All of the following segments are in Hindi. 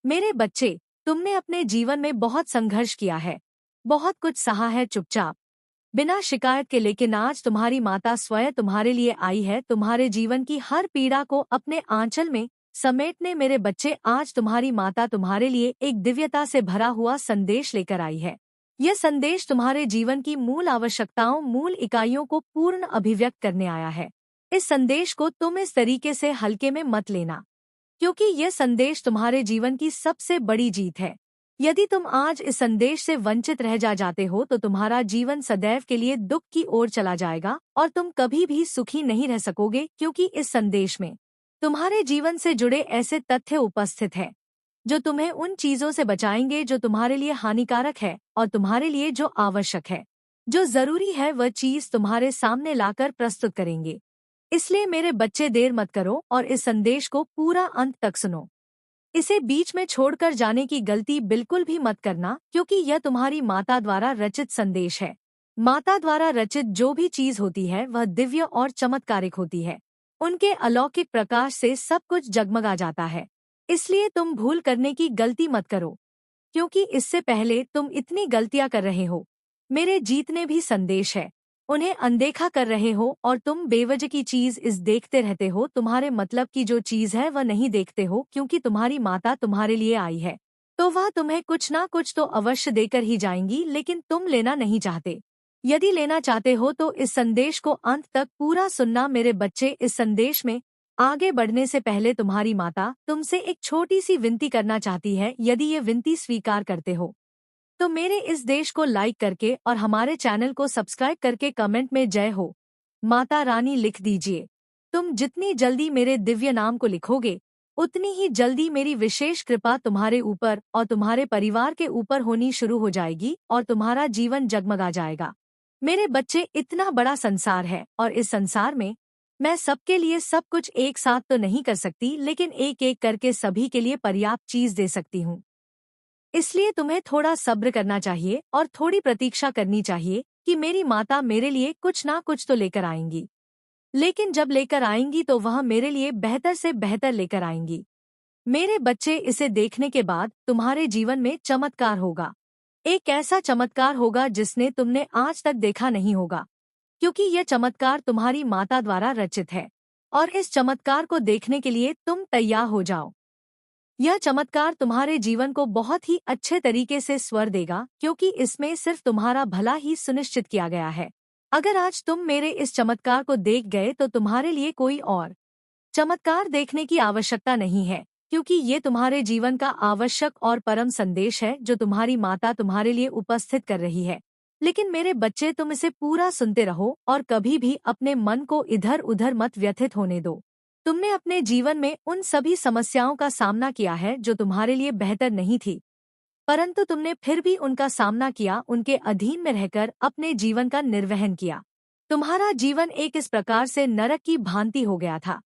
मेरे बच्चे, तुमने अपने जीवन में बहुत संघर्ष किया है, बहुत कुछ सहा है चुपचाप, बिना शिकायत के, लेकिन आज तुम्हारी माता स्वयं तुम्हारे लिए आई है, तुम्हारे जीवन की हर पीड़ा को अपने आंचल में समेटने। मेरे बच्चे, आज तुम्हारी माता तुम्हारे लिए एक दिव्यता से भरा हुआ संदेश लेकर आई है। यह संदेश तुम्हारे जीवन की मूल आवश्यकताओं, मूल इकाइयों को पूर्ण अभिव्यक्त करने आया है। इस संदेश को तुम इस तरीके से हल्के में मत लेना, क्योंकि यह संदेश तुम्हारे जीवन की सबसे बड़ी जीत है। यदि तुम आज इस संदेश से वंचित रह जाते हो तो तुम्हारा जीवन सदैव के लिए दुख की ओर चला जाएगा और तुम कभी भी सुखी नहीं रह सकोगे, क्योंकि इस संदेश में तुम्हारे जीवन से जुड़े ऐसे तथ्य उपस्थित हैं जो तुम्हें उन चीजों से बचाएंगे जो तुम्हारे लिए हानिकारक है, और तुम्हारे लिए जो आवश्यक है, जो जरूरी है, वह चीज तुम्हारे सामने लाकर प्रस्तुत करेंगे। इसलिए मेरे बच्चे, देर मत करो और इस संदेश को पूरा अंत तक सुनो। इसे बीच में छोड़कर जाने की गलती बिल्कुल भी मत करना, क्योंकि यह तुम्हारी माता द्वारा रचित संदेश है। माता द्वारा रचित जो भी चीज होती है वह दिव्य और चमत्कारिक होती है। उनके अलौकिक प्रकाश से सब कुछ जगमगा जाता है। इसलिए तुम भूल करने की गलती मत करो, क्योंकि इससे पहले तुम इतनी गलतियां कर रहे हो। मेरे जीतने भी संदेश है, उन्हें अनदेखा कर रहे हो और तुम बेवजह की चीज इस देखते रहते हो। तुम्हारे मतलब की जो चीज है वह नहीं देखते हो, क्योंकि तुम्हारी माता तुम्हारे लिए आई है तो वह तुम्हें कुछ ना कुछ तो अवश्य देकर ही जाएंगी, लेकिन तुम लेना नहीं चाहते। यदि लेना चाहते हो तो इस संदेश को अंत तक पूरा सुनना। मेरे बच्चे, इस संदेश में आगे बढ़ने से पहले तुम्हारी माता तुमसे एक छोटी सी विनती करना चाहती है। यदि ये विनती स्वीकार करते हो तो मेरे इस देश को लाइक करके और हमारे चैनल को सब्सक्राइब करके कमेंट में जय हो माता रानी लिख दीजिए। तुम जितनी जल्दी मेरे दिव्य नाम को लिखोगे, उतनी ही जल्दी मेरी विशेष कृपा तुम्हारे ऊपर और तुम्हारे परिवार के ऊपर होनी शुरू हो जाएगी और तुम्हारा जीवन जगमगा जाएगा। मेरे बच्चे, इतना बड़ा संसार है और इस संसार में मैं सबके लिए सब कुछ एक साथ तो नहीं कर सकती, लेकिन एक एक करके सभी के लिए पर्याप्त चीज दे सकती हूँ। इसलिए तुम्हें थोड़ा सब्र करना चाहिए और थोड़ी प्रतीक्षा करनी चाहिए कि मेरी माता मेरे लिए कुछ ना कुछ तो लेकर आएंगी। लेकिन जब लेकर आएंगी तो वह मेरे लिए बेहतर से बेहतर लेकर आएंगी। मेरे बच्चे, इसे देखने के बाद तुम्हारे जीवन में चमत्कार होगा। एक ऐसा चमत्कार होगा जिसने तुमने आज तक देखा नहीं होगा, क्योंकि यह चमत्कार तुम्हारी माता द्वारा रचित है। और इस चमत्कार को देखने के लिए तुम तैयार हो जाओ। यह चमत्कार तुम्हारे जीवन को बहुत ही अच्छे तरीके से स्वर देगा, क्योंकि इसमें सिर्फ तुम्हारा भला ही सुनिश्चित किया गया है। अगर आज तुम मेरे इस चमत्कार को देख गए तो तुम्हारे लिए कोई और चमत्कार देखने की आवश्यकता नहीं है, क्योंकि ये तुम्हारे जीवन का आवश्यक और परम संदेश है जो तुम्हारी माता तुम्हारे लिए उपस्थित कर रही है। लेकिन मेरे बच्चे, तुम इसे पूरा सुनते रहो और कभी भी अपने मन को इधर उधर मत व्यथित होने दो। तुमने अपने जीवन में उन सभी समस्याओं का सामना किया है जो तुम्हारे लिए बेहतर नहीं थी, परंतु तुमने फिर भी उनका सामना किया, उनके अधीन में रहकर अपने जीवन का निर्वहन किया। तुम्हारा जीवन एक इस प्रकार से नरक की भांति हो गया था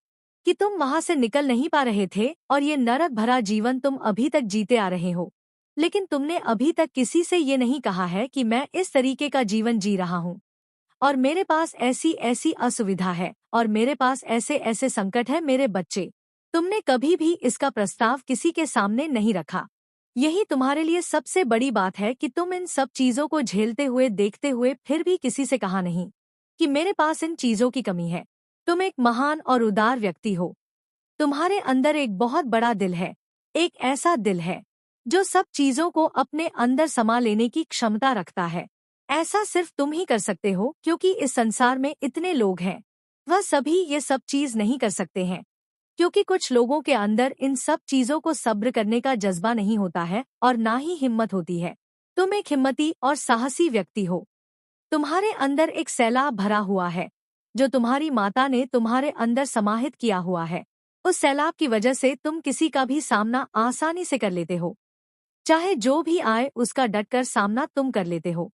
कि तुम वहां से निकल नहीं पा रहे थे, और ये नरक भरा जीवन तुम अभी तक जीते आ रहे हो। लेकिन तुमने अभी तक किसी से ये नहीं कहा है कि मैं इस तरीके का जीवन जी रहा हूँ और मेरे पास ऐसी ऐसी असुविधा है और मेरे पास ऐसे ऐसे संकट है। मेरे बच्चे, तुमने कभी भी इसका प्रस्ताव किसी के सामने नहीं रखा। यही तुम्हारे लिए सबसे बड़ी बात है कि तुम इन सब चीजों को झेलते हुए, देखते हुए फिर भी किसी से कहा नहीं कि मेरे पास इन चीजों की कमी है। तुम एक महान और उदार व्यक्ति हो। तुम्हारे अंदर एक बहुत बड़ा दिल है, एक ऐसा दिल है जो सब चीजों को अपने अंदर समा लेने की क्षमता रखता है। ऐसा सिर्फ तुम ही कर सकते हो, क्योंकि इस संसार में इतने लोग हैं, वह सभी ये सब चीज नहीं कर सकते हैं, क्योंकि कुछ लोगों के अंदर इन सब चीजों को सब्र करने का जज्बा नहीं होता है और ना ही हिम्मत होती है। तुम एक हिम्मती और साहसी व्यक्ति हो। तुम्हारे अंदर एक सैलाब भरा हुआ है जो तुम्हारी माता ने तुम्हारे अंदर समाहित किया हुआ है। उस सैलाब की वजह से तुम किसी का भी सामना आसानी से कर लेते हो। चाहे जो भी आए उसका डटकर सामना तुम कर लेते हो।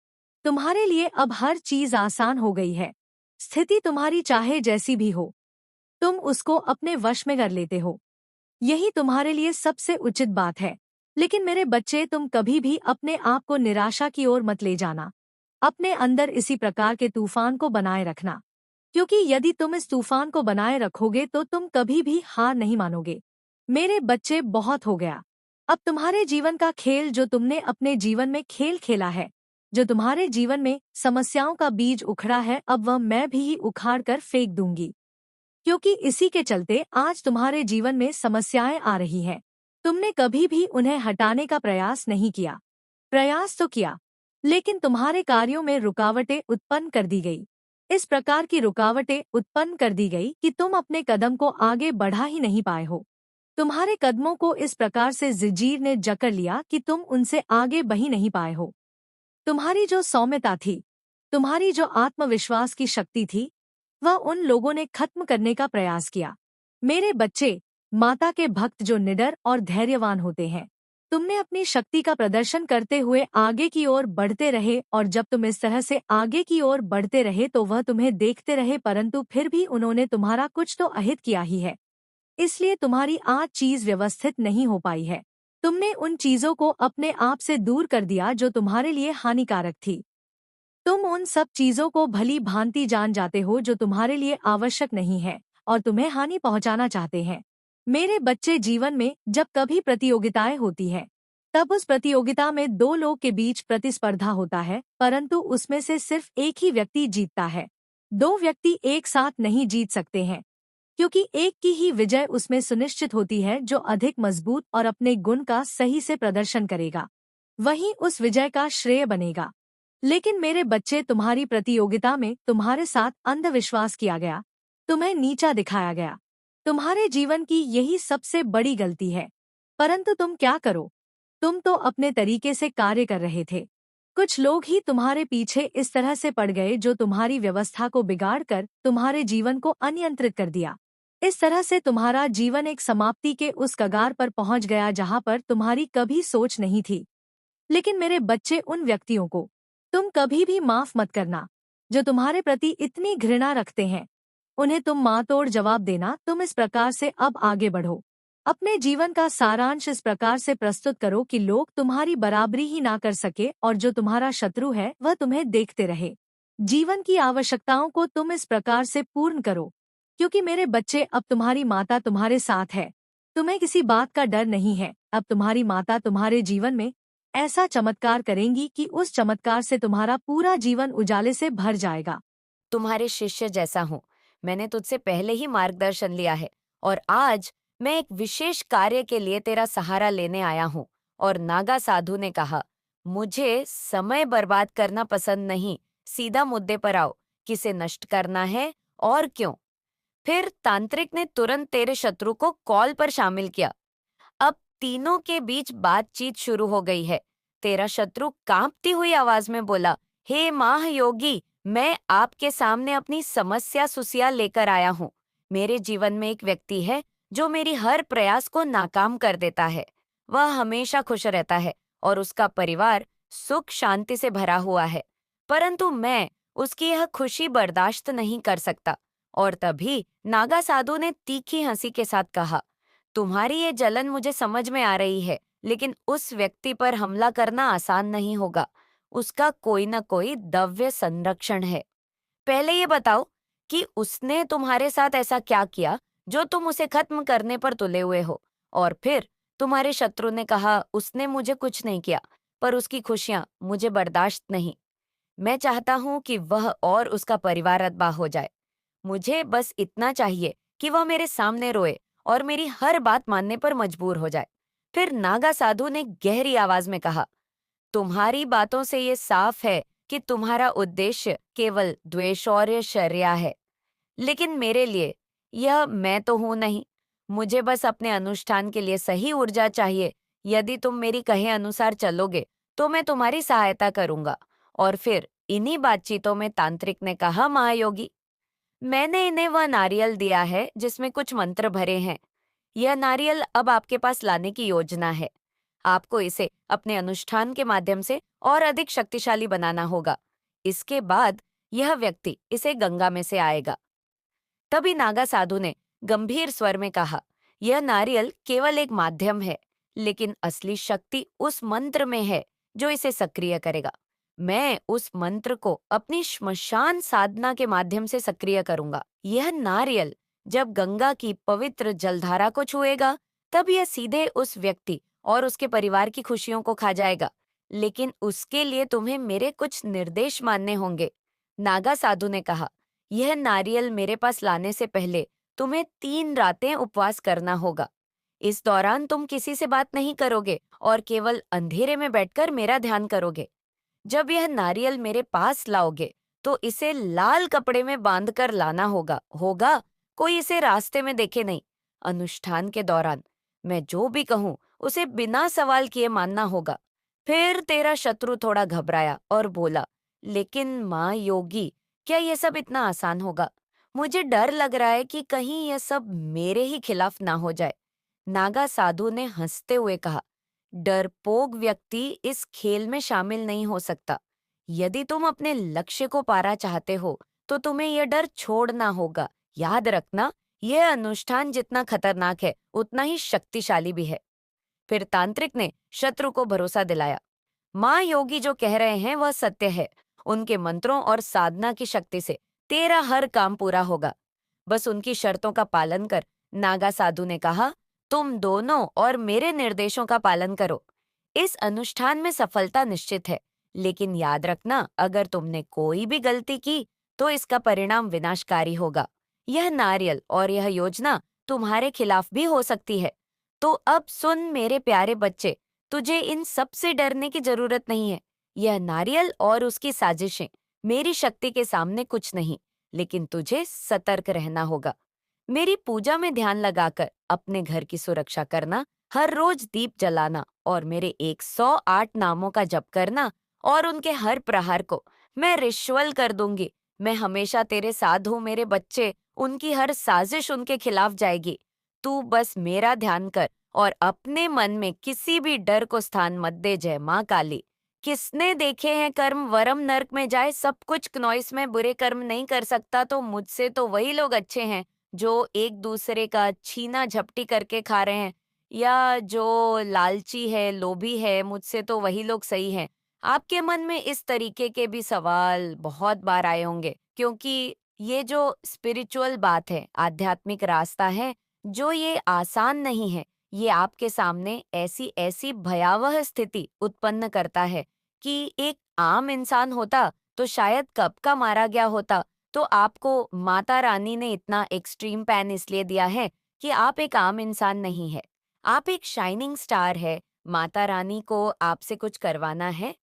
तुम्हारे लिए अब हर चीज आसान हो गई है। स्थिति तुम्हारी चाहे जैसी भी हो, तुम उसको अपने वश में कर लेते हो। यही तुम्हारे लिए सबसे उचित बात है। लेकिन मेरे बच्चे, तुम कभी भी अपने आप को निराशा की ओर मत ले जाना। अपने अंदर इसी प्रकार के तूफान को बनाए रखना, क्योंकि यदि तुम इस तूफान को बनाए रखोगे तो तुम कभी भी हार नहीं मानोगे। मेरे बच्चे, बहुत हो गया। अब तुम्हारे जीवन का खेल जो तुमने अपने जीवन में खेल खेला है, जो तुम्हारे जीवन में समस्याओं का बीज उखड़ा है, अब वह मैं भी ही उखाड़ कर फेंक दूंगी। क्योंकि इसी के चलते आज तुम्हारे जीवन में समस्याएं आ रही हैं। तुमने कभी भी उन्हें हटाने का प्रयास नहीं किया। प्रयास तो किया, लेकिन तुम्हारे कार्यों में रुकावटें उत्पन्न कर दी गई। इस प्रकार की रुकावटें उत्पन्न कर दी गई कि तुम अपने कदम को आगे बढ़ा ही नहीं पाए हो। तुम्हारे कदमों को इस प्रकार से जंजीर ने जकड़ लिया कि तुम उनसे आगे बढ़ ही नहीं पाए हो। तुम्हारी जो सौम्यता थी, तुम्हारी जो आत्मविश्वास की शक्ति थी, वह उन लोगों ने खत्म करने का प्रयास किया। मेरे बच्चे, माता के भक्त जो निडर और धैर्यवान होते हैं, तुमने अपनी शक्ति का प्रदर्शन करते हुए आगे की ओर बढ़ते रहे, और जब तुम इस तरह से आगे की ओर बढ़ते रहे तो वह तुम्हें देखते रहे, परंतु फिर भी उन्होंने तुम्हारा कुछ तो अहित किया ही है। इसलिए तुम्हारी आज चीज व्यवस्थित नहीं हो पाई है। तुमने उन चीजों को अपने आप से दूर कर दिया जो तुम्हारे लिए हानिकारक थी। तुम उन सब चीजों को भली भांति जान जाते हो जो तुम्हारे लिए आवश्यक नहीं है और तुम्हें हानि पहुंचाना चाहते हैं। मेरे बच्चे, जीवन में जब कभी प्रतियोगिताएं होती है, तब उस प्रतियोगिता में दो लोग के बीच प्रतिस्पर्धा होता है, परंतु उसमें से सिर्फ एक ही व्यक्ति जीतता है। दो व्यक्ति एक साथ नहीं जीत सकते हैं, क्योंकि एक की ही विजय उसमें सुनिश्चित होती है जो अधिक मजबूत और अपने गुण का सही से प्रदर्शन करेगा, वही उस विजय का श्रेय बनेगा। लेकिन मेरे बच्चे, तुम्हारी प्रतियोगिता में तुम्हारे साथ अंधविश्वास किया गया, तुम्हें नीचा दिखाया गया। तुम्हारे जीवन की यही सबसे बड़ी गलती है। परंतु तुम क्या करो, तुम तो अपने तरीके से कार्य कर रहे थे। कुछ लोग ही तुम्हारे पीछे इस तरह से पड़ गए जो तुम्हारी व्यवस्था को बिगाड़कर तुम्हारे जीवन को अनियंत्रित कर दिया। इस तरह से तुम्हारा जीवन एक समाप्ति के उस कगार पर पहुंच गया जहां पर तुम्हारी कभी सोच नहीं थी। लेकिन मेरे बच्चे, उन व्यक्तियों को तुम कभी भी माफ मत करना जो तुम्हारे प्रति इतनी घृणा रखते हैं। उन्हें तुम मातोड़ जवाब देना। तुम इस प्रकार से अब आगे बढ़ो। अपने जीवन का सारांश इस प्रकार से प्रस्तुत करो कि लोग तुम्हारी बराबरी ही ना कर सके और जो तुम्हारा शत्रु है वह तुम्हें देखते रहे। जीवन की आवश्यकताओं को तुम इस प्रकार से पूर्ण करो, क्योंकि मेरे बच्चे, अब तुम्हारी माता तुम्हारे साथ है। तुम्हें किसी बात का डर नहीं है। अब तुम्हारी माता तुम्हारे जीवन में ऐसा चमत्कार करेंगी कि उस चमत्कार से तुम्हारा पूरा जीवन उजाले से भर जाएगा। तुम्हारे शिष्य जैसा हूँ। मैंने तुझसे पहले ही मार्गदर्शन लिया है और आज मैं एक विशेष कार्य के लिए तेरा सहारा लेने आया हूँ। और नागा साधु ने कहा, मुझे समय बर्बाद करना पसंद नहीं, सीधा मुद्दे पर आओ, किसे नष्ट करना है और क्यों। फिर तांत्रिक ने तुरंत तेरे शत्रु को कॉल पर शामिल किया। अब तीनों के बीच बातचीत शुरू हो गई है। तेरा शत्रु कांपती हुई आवाज में बोला, हे महायोगी, मैं आपके सामने अपनी समस्या सुसिया लेकर आया हूँ। मेरे जीवन में एक व्यक्ति है जो मेरी हर प्रयास को नाकाम कर देता है। वह हमेशा खुश रहता है और उसका परिवार सुख शांति से भरा हुआ है, परंतु मैं उसकी यह खुशी बर्दाश्त नहीं कर सकता। और तभी नागा साधु ने तीखी हंसी के साथ कहा, तुम्हारी ये जलन मुझे समझ में आ रही है, लेकिन उस व्यक्ति पर हमला करना आसान नहीं होगा। उसका कोई न कोई दव्य संरक्षण है। पहले ये बताओ कि उसने तुम्हारे साथ ऐसा क्या किया जो तुम उसे खत्म करने पर तुले हुए हो। और फिर तुम्हारे शत्रु ने कहा, उसने मुझे कुछ नहीं किया, पर उसकी खुशियां मुझे बर्दाश्त नहीं। मैं चाहता हूं कि वह और उसका परिवार अतबा हो जाए। मुझे बस इतना चाहिए कि वह मेरे सामने रोए और मेरी हर बात मानने पर मजबूर हो जाए। फिर नागा साधु ने गहरी आवाज में कहा, तुम्हारी बातों से ये साफ है कि तुम्हारा उद्देश्य केवल द्वेष और शर्या है। लेकिन मेरे लिए यह मैं तो हूं नहीं। मुझे बस अपने अनुष्ठान के लिए सही ऊर्जा चाहिए। यदि तुम मेरी कहे अनुसार चलोगे तो मैं तुम्हारी सहायता करूंगा। और फिर इन्हीं बातचीतों में तांत्रिक ने कहा, महायोगी, मैंने इन्हें वह नारियल दिया है जिसमें कुछ मंत्र भरे हैं। यह नारियल अब आपके पास लाने की योजना है। आपको इसे अपने अनुष्ठान के माध्यम से और अधिक शक्तिशाली बनाना होगा। इसके बाद यह व्यक्ति इसे गंगा में से आएगा। तभी नागा साधु ने गंभीर स्वर में कहा, यह नारियल केवल एक माध्यम है, लेकिन असली शक्ति उस मंत्र में है जो इसे सक्रिय करेगा। मैं उस मंत्र को अपनी श्मशान साधना के माध्यम से सक्रिय करूंगा। यह नारियल जब गंगा की पवित्र जलधारा को छुएगा, तब यह सीधे उस व्यक्ति और उसके परिवार की खुशियों को खा जाएगा, लेकिन उसके लिए तुम्हें मेरे कुछ निर्देश मानने होंगे। नागा साधु ने कहा, यह नारियल मेरे पास लाने से पहले तुम्हें 3 रातें उपवास करना होगा। इस दौरान तुम किसी से बात नहीं करोगे और केवल अंधेरे में बैठकर मेरा ध्यान करोगे। जब यह नारियल मेरे पास लाओगे तो इसे लाल कपड़े में बांधकर लाना होगा होगा कोई इसे रास्ते में देखे नहीं। अनुष्ठान के दौरान मैं जो भी कहूँ उसे बिना सवाल किए मानना होगा। फिर तेरा शत्रु थोड़ा घबराया और बोला, लेकिन माँ योगी, क्या ये सब इतना आसान होगा? मुझे डर लग रहा है कि कहीं यह सब मेरे ही खिलाफ ना हो जाए। नागा साधु ने हंसते हुए कहा, डरपोक व्यक्ति इस खेल में शामिल नहीं हो सकता। यदि तुम अपने लक्ष्य को पाना चाहते हो तो तुम्हें यह डर छोड़ना होगा। याद रखना, यह अनुष्ठान जितना खतरनाक है उतना ही शक्तिशाली भी है। फिर तांत्रिक ने शत्रु को भरोसा दिलाया, माँ योगी जो कह रहे हैं वह सत्य है। उनके मंत्रों और साधना की शक्ति से तेरा हर काम पूरा होगा। बस उनकी शर्तों का पालन कर। नागा साधु ने कहा, तुम दोनों और मेरे निर्देशों का पालन करो। इस अनुष्ठान में सफलता निश्चित है, लेकिन याद रखना, अगर तुमने कोई भी गलती की तो इसका परिणाम विनाशकारी होगा। यह नारियल और यह योजना तुम्हारे खिलाफ भी हो सकती है। तो अब सुन मेरे प्यारे बच्चे, तुझे इन सब से डरने की जरूरत नहीं है। यह नारियल और उसकी साजिशें मेरी शक्ति के सामने कुछ नहीं, लेकिन तुझे सतर्क रहना होगा। मेरी पूजा में ध्यान लगाकर अपने घर की सुरक्षा करना, हर रोज दीप जलाना और मेरे 108 नामों का जप करना और उनके हर प्रहार को मैं रिश्वल कर दूंगी। मैं हमेशा तेरे साथ हूँ मेरे बच्चे, उनकी हर साजिश उनके खिलाफ जाएगी। तू बस मेरा ध्यान कर और अपने मन में किसी भी डर को स्थान मत दे। जय माँ काली। किसने देखे हैं कर्म वरम नरक में जाए, सब कुछ नॉइस में बुरे कर्म नहीं कर सकता तो मुझसे तो वही लोग अच्छे हैं जो एक दूसरे का छीना झपटी करके खा रहे हैं, या जो लालची है, लोभी है, मुझसे तो वही लोग सही हैं। आपके मन में इस तरीके के भी सवाल बहुत बार आए होंगे, क्योंकि ये जो स्पिरिचुअल बात है, आध्यात्मिक रास्ता है, जो ये आसान नहीं है। ये आपके सामने ऐसी ऐसी भयावह स्थिति उत्पन्न करता है कि एक आम इंसान होता तो शायद कब का मारा गया होता। तो आपको माता रानी ने इतना एक्सट्रीम पैन इसलिए दिया है कि आप एक आम इंसान नहीं है, आप एक शाइनिंग स्टार है। माता रानी को आपसे कुछ करवाना है,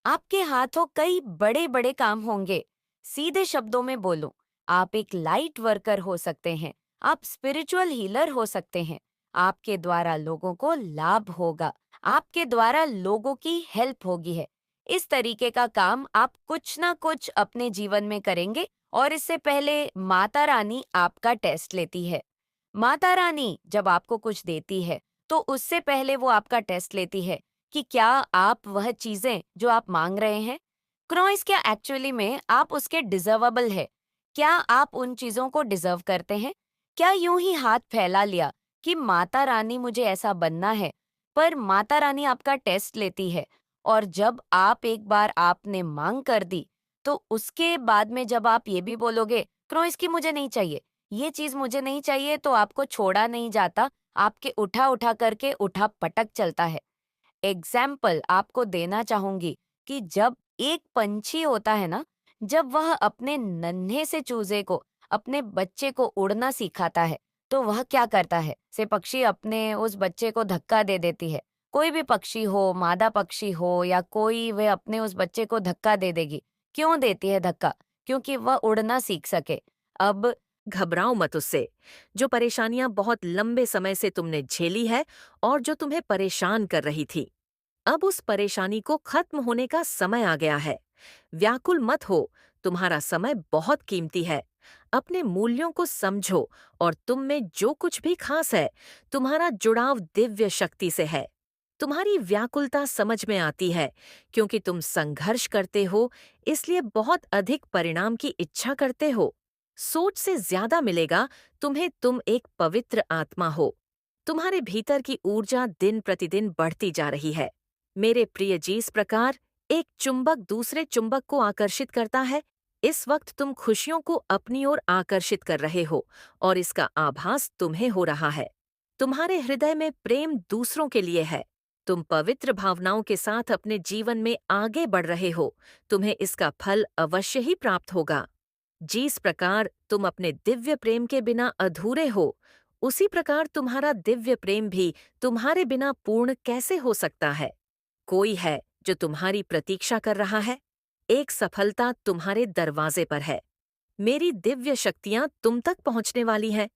आपके हाथों कई बड़े बड़े काम होंगे। सीधे शब्दों में बोलूं, आप एक लाइट वर्कर हो सकते हैं, आप स्पिरिचुअल हीलर हो सकते हैं। आपके द्वारा लोगों को लाभ होगा, आपके द्वारा लोगों की हेल्प होगी है। इस तरीके का काम आप कुछ ना कुछ अपने जीवन में करेंगे और इससे पहले माता रानी आपका टेस्ट लेती है। माता रानी जब आपको कुछ देती है तो उससे पहले वो आपका टेस्ट लेती है कि क्या आप वह चीजें जो आप मांग रहे हैं, क्रोइस, क्या एक्चुअली में आप उसके डिजर्वेबल है? क्या आप उन चीजों को डिजर्व करते हैं? क्या यूं ही हाथ फैला लिया कि माता रानी मुझे ऐसा बनना है, पर माता रानी आपका टेस्ट लेती है और जब आप एक बार आपने मांग कर दी तो उसके बाद में जब आप ये भी बोलोगे क्रोइस की मुझे नहीं चाहिए, ये चीज मुझे नहीं चाहिए, तो आपको छोड़ा नहीं जाता, आपके उठा उठा करके उठा पटक चलता है। एग्जाम्पल आपको देना चाहूंगी कि जब एक पंछी होता है ना, जब वह अपने नन्हे से चूजे को, अपने बच्चे को उड़ना सिखाता है, तो वह क्या करता है? से पक्षी अपने उस बच्चे को धक्का दे देती है। कोई भी पक्षी हो, मादा पक्षी हो या कोई, वह अपने उस बच्चे को धक्का दे देगी। क्यों देती है धक्का? क्योंकि वह उड़ना सीख सके। अब घबराओ मत उससे, जो परेशानियां बहुत लंबे समय से तुमने झेली है और जो तुम्हें परेशान कर रही थी। अब उस परेशानी को खत्म होने का समय आ गया है। व्याकुल मत हो, तुम्हारा समय बहुत कीमती है। अपने मूल्यों को समझो और तुम में जो कुछ भी खास है, तुम्हारा जुड़ाव दिव्य शक्ति से है। तुम्हारी व्याकुलता समझ में आती है क्योंकि तुम संघर्ष करते हो, इसलिए बहुत अधिक परिणाम की इच्छा करते हो। सोच से ज्यादा मिलेगा तुम्हें, तुम एक पवित्र आत्मा हो। तुम्हारे भीतर की ऊर्जा दिन प्रतिदिन बढ़ती जा रही है। मेरे प्रिय, जिस प्रकार एक चुंबक दूसरे चुंबक को आकर्षित करता है, इस वक्त तुम खुशियों को अपनी ओर आकर्षित कर रहे हो और इसका आभास तुम्हें हो रहा है। तुम्हारे हृदय में प्रेम दूसरों के लिए है। तुम पवित्र भावनाओं के साथ अपने जीवन में आगे बढ़ रहे हो, तुम्हें इसका फल अवश्य ही प्राप्त होगा। जिस प्रकार तुम अपने दिव्य प्रेम के बिना अधूरे हो, उसी प्रकार तुम्हारा दिव्य प्रेम भी तुम्हारे बिना पूर्ण कैसे हो सकता है? कोई है जो तुम्हारी प्रतीक्षा कर रहा है। एक सफलता तुम्हारे दरवाजे पर है। मेरी दिव्य शक्तियां तुम तक पहुंचने वाली हैं।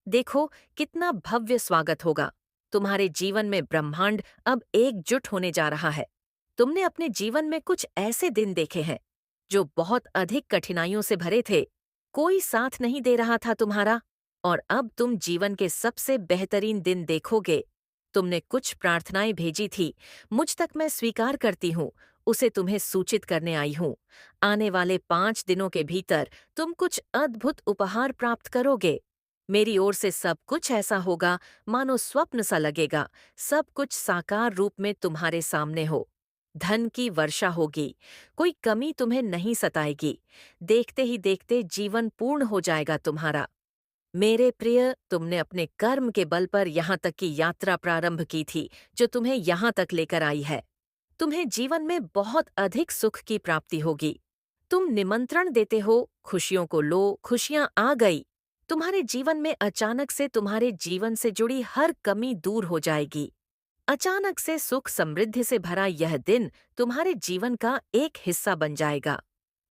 देखो कितना भव्य स्वागत होगा। तुम्हारे जीवन में ब्रह्मांड अब एकजुट होने जा रहा है। तुमने अपने जीवन में कुछ ऐसे दिन देखे हैं जो बहुत अधिक कठिनाइयों से भरे थे। कोई साथ नहीं दे रहा था तुम्हारा, और अब तुम जीवन के सबसे बेहतरीन दिन देखोगे। तुमने कुछ प्रार्थनाएं भेजी थी, मुझ तक मैं स्वीकार करती हूँ, उसे तुम्हें सूचित करने आई हूँ। आने वाले 5 दिनों के भीतर तुम कुछ अद्भुत उपहार प्राप्त करोगे। मेरी ओर से सब कुछ ऐसा होगा मानो स्वप्न सा लगेगा। सब कुछ साकार रूप में तुम्हारे सामने हो। धन की वर्षा होगी, कोई कमी तुम्हें नहीं सताएगी। देखते ही देखते जीवन पूर्ण हो जाएगा तुम्हारा। मेरे प्रिय, तुमने अपने कर्म के बल पर यहाँ तक की यात्रा प्रारंभ की थी जो तुम्हें यहाँ तक लेकर आई है। तुम्हें जीवन में बहुत अधिक सुख की प्राप्ति होगी। तुम निमंत्रण देते हो, खुशियों को लो, खुशियां आ गई। तुम्हारे जीवन में अचानक से तुम्हारे जीवन से जुड़ी हर कमी दूर हो जाएगी। अचानक से सुख समृद्धि से भरा यह दिन तुम्हारे जीवन का एक हिस्सा बन जाएगा।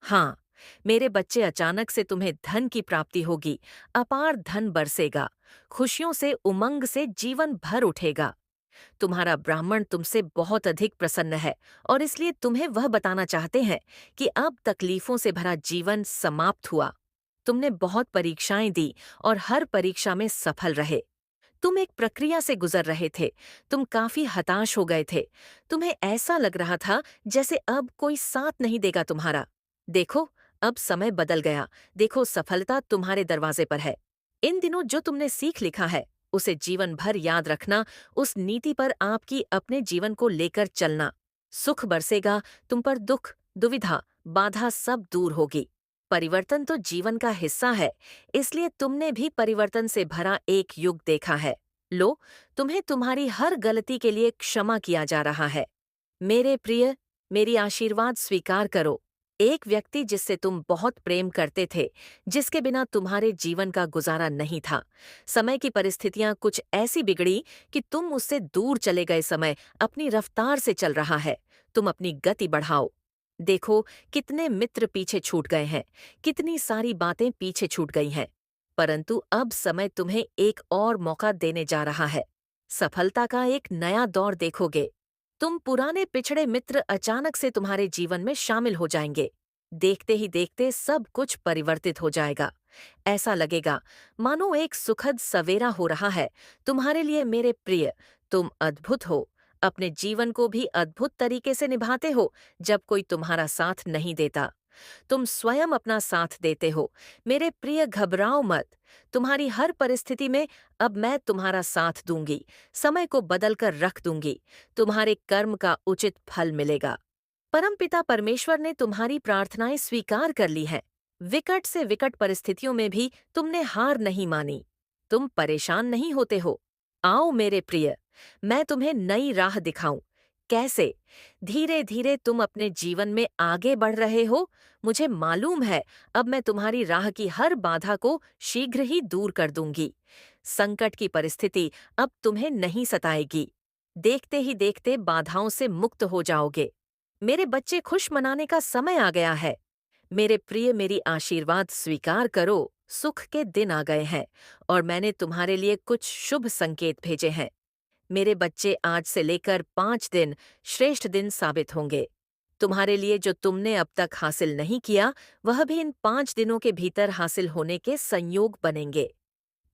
हाँ, मेरे बच्चे, अचानक से तुम्हें धन की प्राप्ति होगी। अपार धन बरसेगा। खुशियों से, उमंग से जीवन भर उठेगा। तुम्हारा ब्राह्मण तुमसे बहुत अधिक प्रसन्न है और इसलिए तुम्हें वह बताना चाहते हैं कि अब तकलीफों से भरा जीवन समाप्त हुआ। तुमने बहुत परीक्षाएं दी और हर परीक्षा में सफल रहे। तुम एक प्रक्रिया से गुजर रहे थे। तुम काफी हताश हो गए थे। तुम्हें ऐसा लग रहा था जैसे अब कोई साथ नहीं देगा तुम्हारा। देखो, अब समय बदल गया। देखो, सफलता तुम्हारे दरवाजे पर है। इन दिनों जो तुमने सीख लिखा है, उसे जीवन भर याद रखना। उस नीति पर आपकी अपने जीवन को लेकर चलना। सुख बरसेगा तुम पर। दुख, दुविधा, बाधा सब दूर होगी। परिवर्तन तो जीवन का हिस्सा है, इसलिए तुमने भी परिवर्तन से भरा एक युग देखा है। लो, तुम्हें तुम्हारी हर गलती के लिए क्षमा किया जा रहा है। मेरे प्रिय, मेरी आशीर्वाद स्वीकार करो। एक व्यक्ति जिससे तुम बहुत प्रेम करते थे, जिसके बिना तुम्हारे जीवन का गुजारा नहीं था। समय की परिस्थितियां कुछ ऐसी बिगड़ी कि तुम उससे दूर चले गए। समय अपनी रफ्तार से चल रहा है। तुम अपनी गति बढ़ाओ। देखो, कितने मित्र पीछे छूट गए हैं, कितनी सारी बातें पीछे छूट गई हैं। परंतु अब समय तुम्हें एक और मौका देने जा रहा है। सफलता का एक नया दौर देखोगे। तुम पुराने पिछड़े मित्र अचानक से तुम्हारे जीवन में शामिल हो जाएंगे। देखते ही देखते सब कुछ परिवर्तित हो जाएगा। ऐसा लगेगा मानो एक सुखद सवेरा हो रहा है तुम्हारे लिए। मेरे प्रिय, तुम अद्भुत हो। अपने जीवन को भी अद्भुत तरीके से निभाते हो जब कोई तुम्हारा साथ नहीं देता। तुम स्वयं अपना साथ देते हो। मेरे प्रिय, घबराओ मत। तुम्हारी हर परिस्थिति में अब मैं तुम्हारा साथ दूंगी। समय को बदल कर रख दूंगी। तुम्हारे कर्म का उचित फल मिलेगा। परमपिता परमेश्वर ने तुम्हारी प्रार्थनाएं स्वीकार कर ली हैं। विकट से विकट परिस्थितियों में भी तुमने हार नहीं मानी। तुम परेशान नहीं होते हो। आओ मेरे प्रिय, मैं तुम्हें नई राह दिखाऊं। कैसे? धीरे धीरे तुम अपने जीवन में आगे बढ़ रहे हो। मुझे मालूम है अब मैं तुम्हारी राह की हर बाधा को शीघ्र ही दूर कर दूंगी। संकट की परिस्थिति अब तुम्हें नहीं सताएगी। देखते ही देखते बाधाओं से मुक्त हो जाओगे। मेरे बच्चे, खुश मनाने का समय आ गया है। मेरे प्रिय, मेरी आशीर्वाद स्वीकार करो। सुख के दिन आ गए हैं और मैंने तुम्हारे लिए कुछ शुभ संकेत भेजे हैं। मेरे बच्चे, आज से लेकर 5 दिन श्रेष्ठ दिन साबित होंगे। तुम्हारे लिए जो तुमने अब तक हासिल नहीं किया, वह भी इन 5 दिनों के भीतर हासिल होने के संयोग बनेंगे।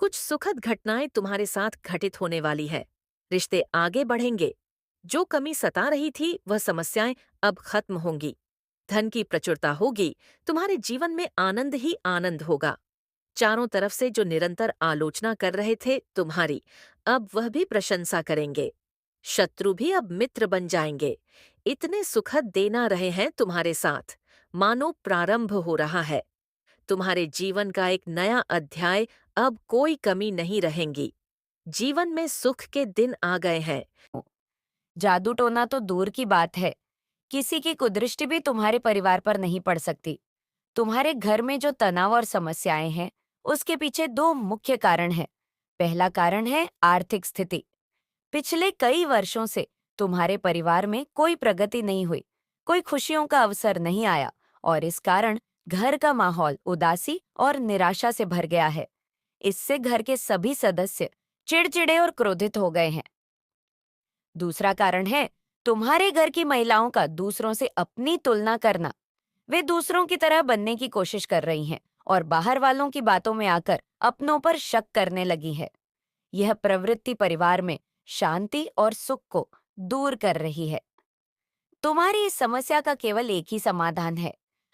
कुछ सुखद घटनाएं तुम्हारे साथ घटित होने वाली है। रिश्ते आगे बढ़ेंगे। जो कमी सता रही थी, वह समस्याएं अब खत्म होंगी। धन की प्रचुरता होगी। तुम्हारे जीवन में आनंद ही आनंद होगा। चारों तरफ से जो निरंतर आलोचना कर रहे थे तुम्हारी, अब वह भी प्रशंसा करेंगे। शत्रु भी अब मित्र बन जाएंगे। इतने सुखद दिन आ रहे हैं तुम्हारे साथ, मानो प्रारंभ हो रहा है। तुम्हारे जीवन का एक नया अध्याय। अब कोई कमी नहीं रहेंगी। जीवन में सुख के दिन आ गए हैं। जादू टोना तो दूर की बात है, किसी की कुदृष्टि भी तुम्हारे परिवार पर नहीं पड़ सकती। तुम्हारे घर में जो तनाव और समस्याएं हैं, उसके पीछे दो मुख्य कारण हैं। पहला कारण है आर्थिक स्थिति। पिछले कई वर्षों से तुम्हारे परिवार में कोई प्रगति नहीं हुई, कोई खुशियों का अवसर नहीं आया और इस कारण घर का माहौल उदासी और निराशा से भर गया है। इससे घर के सभी सदस्य चिड़चिड़े और क्रोधित हो गए हैं। दूसरा कारण है तुम्हारे घर की महिलाओं का दूसरों से अपनी तुलना करना। वे दूसरों की तरह बनने की कोशिश कर रही हैं और बाहर वालों की बातों में आकर अपनों पर शक करने लगी है। यह प्रवृत्ति परिवार में शांति और सुख को दूर कर रही है। तुम्हारी इस समस्या का केवल एक ही समाधान है,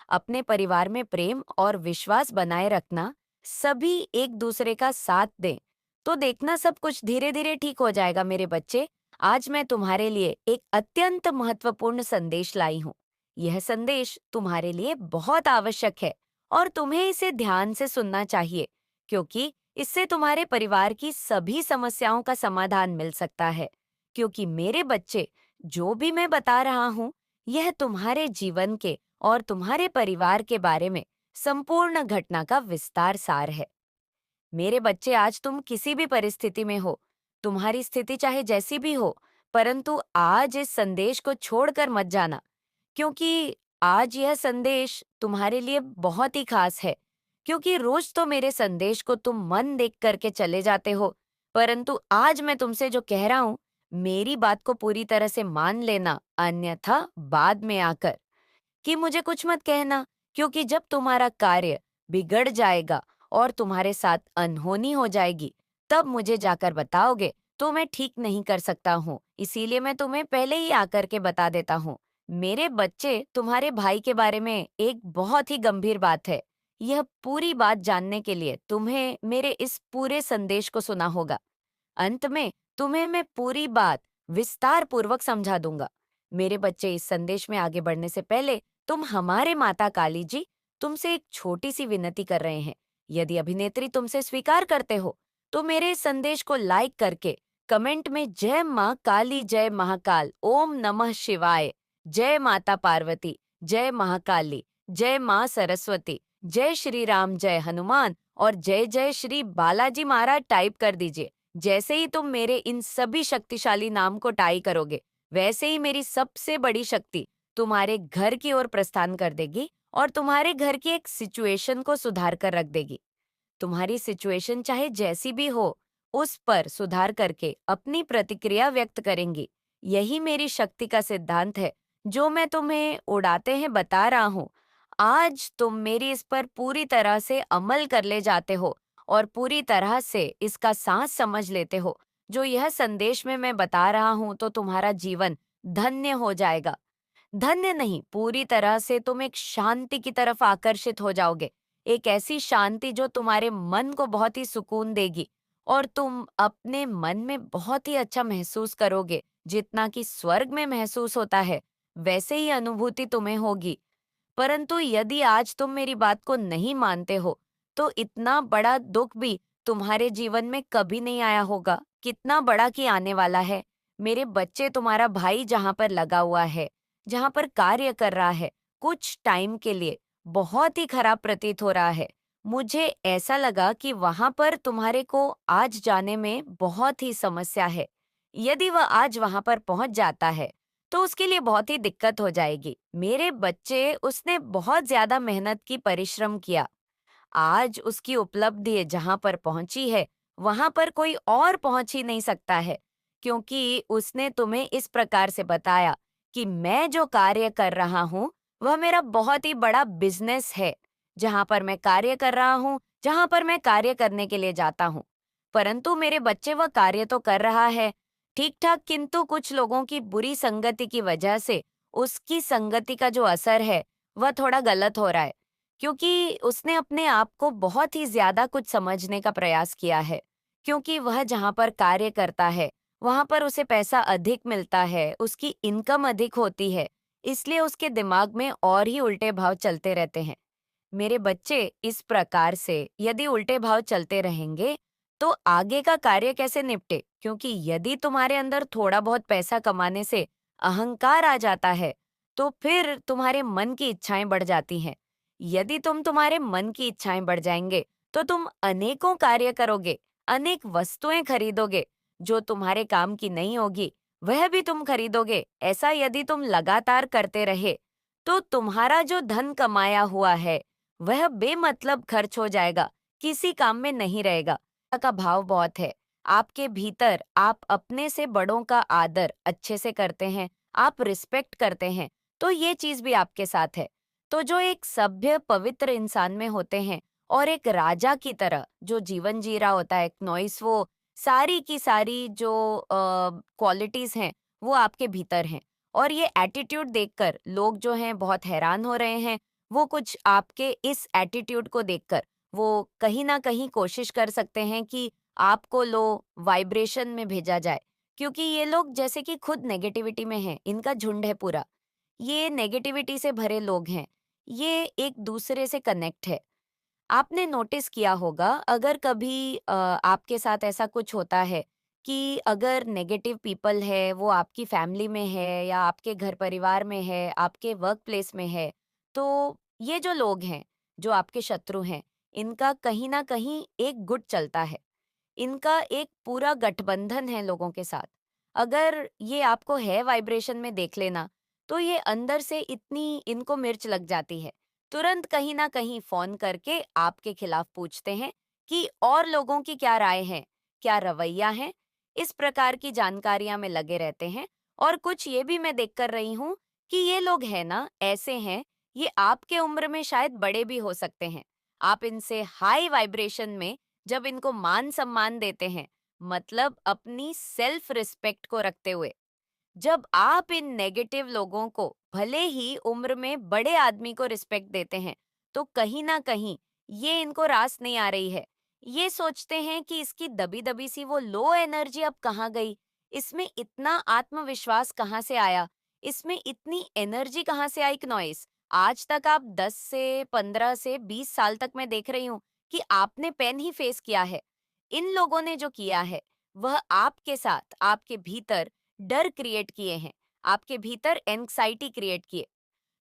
अपने परिवार में प्रेम और विश्वास बनाए रखना। सभी एक दूसरे का साथ दें तो देखना सब कुछ धीरे धीरे ठीक हो जाएगा। मेरे बच्चे, आज मैं तुम्हारे लिए एक अत्यंत महत्वपूर्ण संदेश लाई हूँ। यह संदेश तुम्हारे लिए बहुत आवश्यक है और तुम्हें इसे ध्यान से सुनना चाहिए, क्योंकि इससे तुम्हारे परिवार की सभी समस्याओं का समाधान मिल सकता है। क्योंकि मेरे बच्चे, जो भी मैं बता रहा हूँ, यह तुम्हारे जीवन के और तुम्हारे परिवार के बारे में संपूर्ण घटना का विस्तार सार है। मेरे बच्चे, आज तुम किसी भी परिस्थिति में हो, तुम्हारी स्थिति चाहे जैसी भी हो, परंतु आज इस संदेश को छोड़कर मत जाना, क्योंकि आज यह संदेश तुम्हारे लिए बहुत ही खास है। क्योंकि रोज तो मेरे संदेश को तुम मन देख करके चले जाते हो, परंतु आज मैं तुमसे जो कह रहा हूँ, मेरी बात को पूरी तरह से मान लेना, अन्यथा बाद में आकर कि मुझे कुछ मत कहना। क्योंकि जब तुम्हारा कार्य बिगड़ जाएगा और तुम्हारे साथ अनहोनी हो जाएगी, तब मुझे जाकर बताओगे तो मैं ठीक नहीं कर सकता हूँ। इसीलिए मैं तुम्हें पहले ही आकर के बता देता हूँ। मेरे बच्चे, तुम्हारे भाई के बारे में एक बहुत ही गंभीर बात है। यह पूरी बात जानने के लिए तुम्हें मेरे इस पूरे संदेश को सुना होगा। अंत में तुम्हें मैं पूरी बात विस्तार पूर्वक समझा दूंगा। मेरे बच्चे, इस संदेश में आगे बढ़ने से पहले तुम हमारे माता काली जी तुमसे एक छोटी सी विनती कर रहे हैं। यदि अभिनेत्री तुमसे स्वीकार करते हो तो मेरे इस संदेश को लाइक करके कमेंट में जय माँ काली, जय महाकाल, ओम नमः शिवाय, जय माता पार्वती, जय महाकाली, जय माँ सरस्वती, जय श्री राम, जय हनुमान और जय जय श्री बालाजी महाराज टाइप कर दीजिए। जैसे ही तुम मेरे इन सभी शक्तिशाली नाम को टाइप करोगे, वैसे ही मेरी सबसे बड़ी शक्ति तुम्हारे घर की ओर प्रस्थान कर देगी और तुम्हारे घर की एक सिचुएशन को सुधार कर रख देगी। तुम्हारी सिचुएशन चाहे जैसी भी हो, उस पर सुधार करके अपनी प्रतिक्रिया व्यक्त करेंगी। यही मेरी शक्ति का सिद्धांत है, जो मैं तुम्हें उड़ाते हैं बता रहा हूँ। आज तुम मेरी इस पर पूरी तरह से अमल कर ले जाते हो और पूरी तरह से इसका सांस समझ लेते हो, जो यह संदेश में मैं बता रहा हूँ, तो तुम्हारा जीवन धन्य हो जाएगा। धन्य नहीं, पूरी तरह से तुम एक शांति की तरफ आकर्षित हो जाओगे। एक ऐसी शांति जो तुम्हारे मन को बहुत ही सुकून देगी और तुम अपने मन में बहुत ही अच्छा महसूस करोगे। जितना कि स्वर्ग में महसूस होता है, वैसे ही अनुभूति तुम्हें होगी। परंतु यदि आज तुम मेरी बात को नहीं मानते हो, तो इतना बड़ा दुख भी तुम्हारे जीवन में कभी नहीं आया होगा। कितना बड़ा कि आने वाला है। मेरे बच्चे, तुम्हारा भाई जहाँ पर लगा हुआ है, जहाँ पर कार्य कर रहा है, कुछ टाइम के लिए बहुत ही खराब प्रतीत हो रहा है। मुझे ऐसा लगा कि वहां पर तुम्हारे को आज जाने में बहुत ही समस्या है। यदि वह आज वहां पर पहुंच जाता है तो उसके लिए बहुत ही दिक्कत हो जाएगी। मेरे बच्चे, उसने बहुत ज्यादा मेहनत की, परिश्रम किया। आज उसकी उपलब्धि जहां पर पहुंची है, वहां पर कोई और पहुंच ही नहीं सकता है, क्योंकि उसने तुम्हें इस प्रकार से बताया कि मैं जो कार्य कर रहा हूँ, वह मेरा बहुत ही बड़ा बिजनेस है। जहां पर मैं कार्य कर रहा हूँ, जहां पर मैं कार्य करने के लिए जाता हूँ। परंतु मेरे बच्चे, वह कार्य तो कर रहा है ठीक ठाक, किंतु कुछ लोगों की बुरी संगति की वजह से उसकी संगति का जो असर है, वह थोड़ा गलत हो रहा है। क्योंकि उसने अपने आप को बहुत ही ज्यादा कुछ समझने का प्रयास किया है। क्योंकि वह जहाँ पर कार्य करता है, वहां पर उसे पैसा अधिक मिलता है, उसकी इनकम अधिक होती है, इसलिए उसके दिमाग में और ही उल्टे भाव चलते रहते हैं। मेरे बच्चे, इस प्रकार से यदि उल्टे भाव चलते रहेंगे तो आगे का कार्य कैसे निपटे? क्योंकि यदि तुम्हारे अंदर थोड़ा बहुत पैसा कमाने से अहंकार आ जाता है, तो फिर तुम्हारे मन की इच्छाएं बढ़ जाती हैं। यदि तुम्हारे मन की इच्छाएं बढ़ जाएंगे, तो तुम अनेकों कार्य करोगे, अनेक वस्तुएं खरीदोगे, जो तुम्हारे काम की नहीं होगी, वह भी तुम खरीदोगे। ऐसा यदि तुम लगातार करते रहे, तो तुम्हारा जो धन कमाया हुआ है, वह बेमतलब खर्च हो जाएगा, किसी काम में नहीं रहेगा। का भाव बहुत है। आपके भीतर आप अपने से बड़ों का आदर अच्छे से करते हैं, आप रिस्पेक्ट करते हैं, तो ये चीज भी आपके साथ है। तो जो एक सभ्य पवित्र इंसान में होते हैं और एक राजा की तरह जो जीवन जी रहा होता है, नॉइस, वो सारी की सारी जो क्वालिटीज हैं वो आपके भीतर हैं। और ये एटीट्यूड देखकर लोग जो हैं बहुत हैरान हो रहे हैं। वो कुछ आपके इस एटीट्यूड को देखकर वो कहीं ना कहीं कोशिश कर सकते हैं कि आपको लो वाइब्रेशन में भेजा जाए, क्योंकि ये लोग जैसे कि खुद नेगेटिविटी में हैं, इनका झुंड है पूरा, ये नेगेटिविटी से भरे लोग हैं, ये एक दूसरे से कनेक्ट है। आपने नोटिस किया होगा अगर कभी आपके साथ ऐसा कुछ होता है कि अगर नेगेटिव पीपल है वो आपकी फैमिली में है या आपके घर परिवार में है, आपके वर्क प्लेस में है, तो ये जो लोग हैं, जो आपके शत्रु हैं, इनका कहीं ना कहीं एक गुट चलता है। इनका एक पूरा गठबंधन है लोगों के साथ। अगर ये आपको है वाइब्रेशन में देख लेना, तो ये अंदर से इतनी इनको मिर्च लग जाती है, तुरंत कहीं ना कहीं फोन करके आपके खिलाफ पूछते हैं कि और लोगों की क्या राय है, क्या रवैया है। इस प्रकार की जानकारियां में लगे रहते हैं। और कुछ ये भी मैं देख कर रही हूँ कि ये लोग हैं ना, ऐसे हैं, ये आपके उम्र में शायद बड़े भी हो सकते हैं। आप इनसे हाई वाइब्रेशन में जब इनको मान सम्मान देते हैं, मतलब अपनी सेल्फ रिस्पेक्ट को रखते हुए, जब आप इन नेगेटिव लोगों को भले ही उम्र में बड़े आदमी को रिस्पेक्ट देते हैं, तो कहीं ना कहीं ये इनको रास नहीं आ रही है। ये सोचते हैं कि इसकी दबी दबी सी वो लो एनर्जी अब कहाँ गई, इसमें इतना आत्मविश्वास कहाँ से आया, इसमें इतनी एनर्जी कहाँ से आई। नॉइस, आज तक आप 10 से 15 से 20 साल तक मैं देख रही हूँ कि आपने पेन ही फेस किया है। इन लोगों ने जो किया है, वह आपके साथ आपके भीतर डर क्रिएट किए हैं, आपके भीतर एंग्जाइटी क्रिएट किए।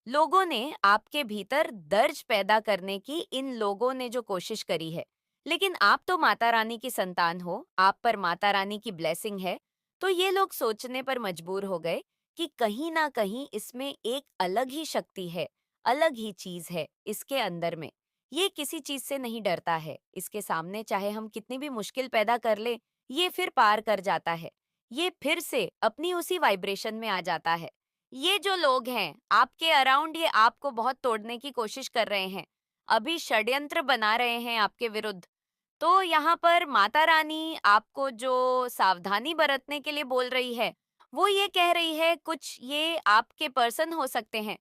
लोगों ने आपके भीतर दर्द पैदा करने की इन लोगों ने जो कोशिश करी है। लेकिन आप तो माता रानी की संतान हो, आप पर माता रानी की ब्लेसिंग है। तो ये लोग सोचने पर मजबूर हो गए कि कहीं ना कहीं इसमें एक अलग ही शक्ति है, अलग ही चीज है इसके अंदर में। ये किसी चीज से नहीं डरता है, इसके सामने चाहे हम कितनी भी मुश्किल पैदा कर ले, ये फिर पार कर जाता है। ये फिर से अपनी उसी वाइब्रेशन में आ जाता है। ये जो लोग हैं आपके अराउंड, ये आपको बहुत तोड़ने की कोशिश कर रहे हैं, अभी षड्यंत्र बना रहे हैं आपके विरुद्ध। तो यहाँ पर माता रानी आपको जो सावधानी बरतने के लिए बोल रही है, वो ये कह रही है, कुछ ये आपके पर्सन हो सकते हैं,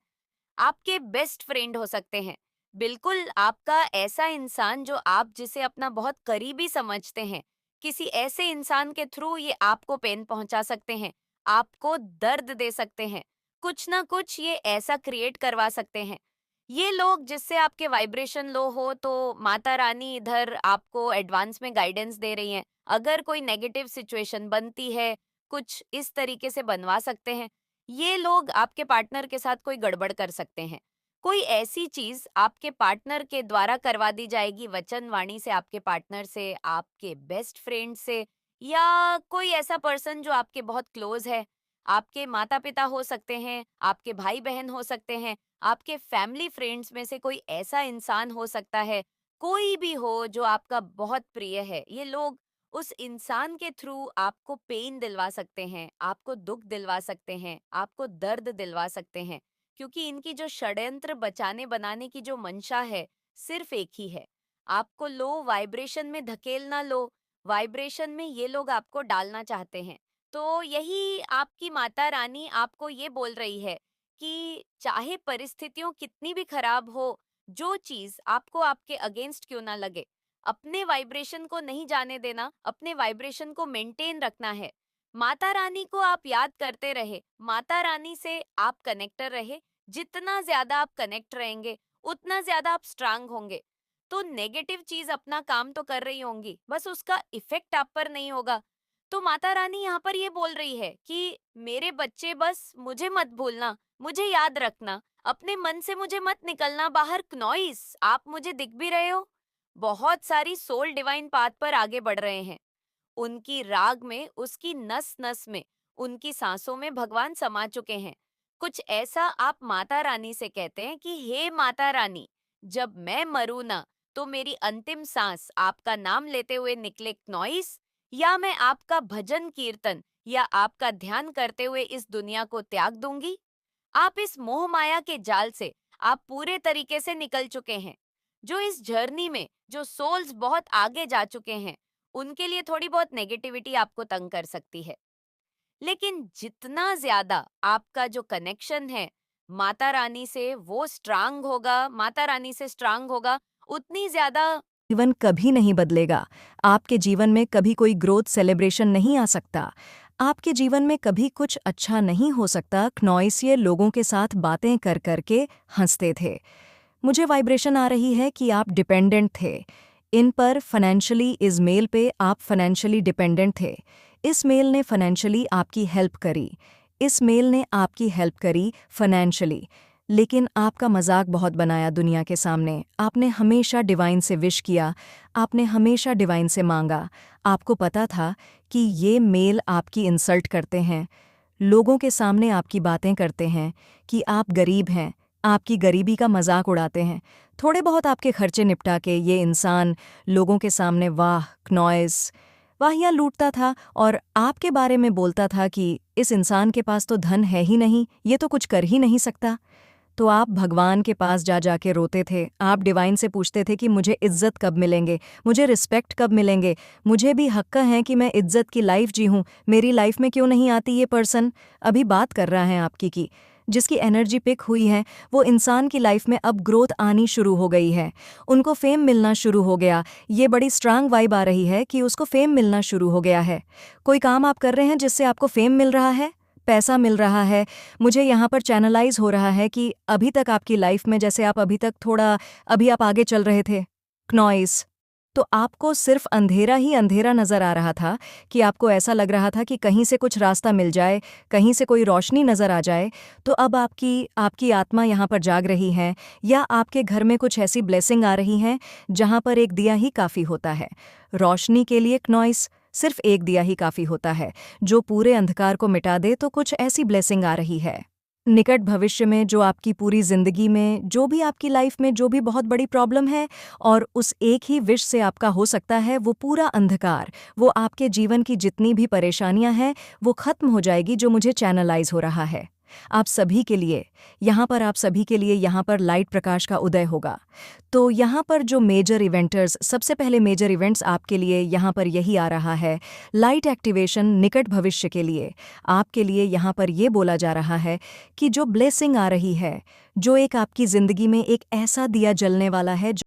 आपके बेस्ट फ्रेंड हो सकते हैं, बिल्कुल आपका ऐसा इंसान जो आप जिसे अपना बहुत करीबी समझते हैं। किसी ऐसे इंसान के थ्रू ये आपको पेन पहुंचा सकते हैं, आपको दर्द दे सकते हैं, कुछ ना कुछ ये ऐसा क्रिएट करवा सकते हैं। ये लोग जिससे आपके वाइब्रेशन लो हो, तो माता रानी इधर आपको एडवांस में गाइडेंस दे रही हैं। अगर कोई नेगेटिव सिचुएशन बनती है, कुछ इस तरीके से बनवा सकते हैं। ये लोग आपके पार्टनर के साथ कोई गड़बड़ कर सकते हैं। कोई ऐसी चीज आपके पार्टनर के द्वारा करवा दी जाएगी, वचन वाणी से, आपके पार्टनर से, आपके बेस्ट फ्रेंड से, या कोई ऐसा पर्सन जो आपके बहुत क्लोज है। आपके माता पिता हो सकते हैं, आपके भाई बहन हो सकते हैं, आपके फैमिली फ्रेंड्स में से कोई ऐसा इंसान हो सकता है, कोई भी हो जो आपका बहुत प्रिय है। ये लोग उस इंसान के थ्रू आपको पेन दिलवा सकते हैं, आपको दुख दिलवा सकते हैं, आपको दर्द दिलवा सकते हैं, क्योंकि इनकी जो षड्यंत्र बचाने बनाने की जो मंशा है, सिर्फ एक ही है, आपको लो वाइब्रेशन में धकेलना, लो वाइब्रेशन में ये लोग आपको डालना चाहते हैं। तो यही आपकी माता रानी आपको ये बोल रही है कि चाहे परिस्थितियों कितनी भी खराब हो, जो चीज आपको आपके अगेंस्ट क्यों ना लगे, अपने वाइब्रेशन को नहीं जाने देना, अपने वाइब्रेशन को मेंटेन रखना है। माता रानी को आप याद करते रहे, माता रानी से आप कनेक्टर रहे। जितना ज्यादा आप कनेक्ट रहेंगे, उतना ज्यादा आप स्ट्रांग होंगे। तो नेगेटिव चीज अपना काम तो कर रही होंगी, बस उसका इफेक्ट आप पर नहीं होगा। तो माता रानी यहाँ पर ये बोल रही है कि मेरे बच्चे, बस मुझे मत भूलना, मुझे याद रखना, अपने मन से मुझे मत निकलना बाहर। क्नॉइस, आप मुझे दिख भी रहे हो। बहुत सारी सोल डिवाइन पाथ पर आगे बढ़ रहे हैं। उनकी राग में, उसकी नस नस में, उनकी सांसों में भगवान समा चुके हैं। कुछ ऐसा आप माता रानी से कहते हैं कि हे माता रानी, जब मैं मरूं ना, तो मेरी अंतिम सांस आपका नाम लेते हुए निकले क्नॉइस, या मैं आपका भजन कीर्तन या आपका ध्यान करते हुए इस दुनिया को त्याग दूंगी। आप इस मोह माया के जाल से आप पूरे तरीके से निकल चुके हैं। जो इस जर्नी में जो सोल्स बहुत आगे जा चुके हैं, उनके लिए थोड़ी बहुत नेगेटिविटी आपको तंग कर सकती है, लेकिन जितना ज्यादा आपका जो कनेक्शन है माता रानी से वो स्ट्रांग होगा, माता रानी से स्ट्रांग होगा, उतनी ज्यादा जीवन कभी नहीं बदलेगा। आपके जीवन में कभी कोई ग्रोथ सेलिब्रेशन नहीं आ सकता। आपके जीवन में कभी कुछ अच्छा नहीं हो सकता। क्नॉइसियर लोगों के साथ बातें कर कर के हंसते थे। मुझे वाइब्रेशन आ रही है कि आप डिपेंडेंट थे इन पर फाइनेंशियली। इस मेल पे आप फाइनेंशियली डिपेंडेंट थे। इस मेल ने फाइनेंशियली आपकी हेल्प करी। इस मेल ने आपकी हेल्प करी फाइनेंशियली, लेकिन आपका मजाक बहुत बनाया दुनिया के सामने। आपने हमेशा डिवाइन से विश किया, आपने हमेशा डिवाइन से मांगा। आपको पता था कि ये मेल आपकी इंसल्ट करते हैं, लोगों के सामने आपकी बातें करते हैं कि आप गरीब हैं, आपकी गरीबी का मजाक उड़ाते हैं। थोड़े बहुत आपके खर्चे निपटा के ये इंसान लोगों के सामने वाह क्नॉइस वाहियाँ लूटता था और आपके बारे में बोलता था कि इस इंसान के पास तो धन है ही नहीं, ये तो कुछ कर ही नहीं सकता। तो आप भगवान के पास जा जाके रोते थे। आप डिवाइन से पूछते थे कि मुझे इज्जत कब मिलेंगे, मुझे रिस्पेक्ट कब मिलेंगे, मुझे भी हक है कि मैं इज्जत की लाइफ जी हूँ। मेरी लाइफ में क्यों नहीं आती ये पर्सन? अभी बात कर रहा है आपकी की जिसकी एनर्जी पिक हुई है, वो इंसान की लाइफ में अब ग्रोथ आनी शुरू हो गई है। उनको फेम मिलना शुरू हो गया। ये बड़ी स्ट्रांग वाइब आ रही है कि उसको फेम मिलना शुरू हो गया है। कोई काम आप कर रहे हैं जिससे आपको फेम मिल रहा है, पैसा मिल रहा है। मुझे यहाँ पर चैनलाइज हो रहा है कि अभी तक आपकी लाइफ में जैसे आप अभी तक थोड़ा अभी आप आगे चल रहे थे क्नॉइस, तो आपको सिर्फ अंधेरा ही अंधेरा नजर आ रहा था कि आपको ऐसा लग रहा था कि कहीं से कुछ रास्ता मिल जाए, कहीं से कोई रोशनी नजर आ जाए। तो अब आपकी आत्मा यहाँ पर जाग रही है, या आपके घर में कुछ ऐसी ब्लेसिंग आ रही हैं जहाँ पर एक दिया ही काफ़ी होता है। रोशनी के लिए क्नॉइस सिर्फ एक दिया ही काफ़ी होता है जो पूरे अंधकार को मिटा दे। तो कुछ ऐसी ब्लेसिंग आ रही है निकट भविष्य में जो आपकी पूरी जिंदगी में, जो भी आपकी लाइफ में जो भी बहुत बड़ी प्रॉब्लम है, और उस एक ही विश से आपका हो सकता है वो पूरा अंधकार, वो आपके जीवन की जितनी भी परेशानियां हैं वो खत्म हो जाएगी, जो मुझे चैनलाइज हो रहा है आप सभी के लिए। यहाँ पर आप सभी के लिए यहाँ पर लाइट प्रकाश का उदय होगा। तो यहाँ पर जो मेजर इवेंटर्स, सबसे पहले मेजर इवेंट्स आपके लिए यहाँ पर यही आ रहा है, लाइट एक्टिवेशन निकट भविष्य के लिए। आपके लिए यहाँ पर ये बोला जा रहा है कि जो ब्लेसिंग आ रही है, जो एक आपकी ज़िंदगी में एक ऐसा दिया जलने वाला है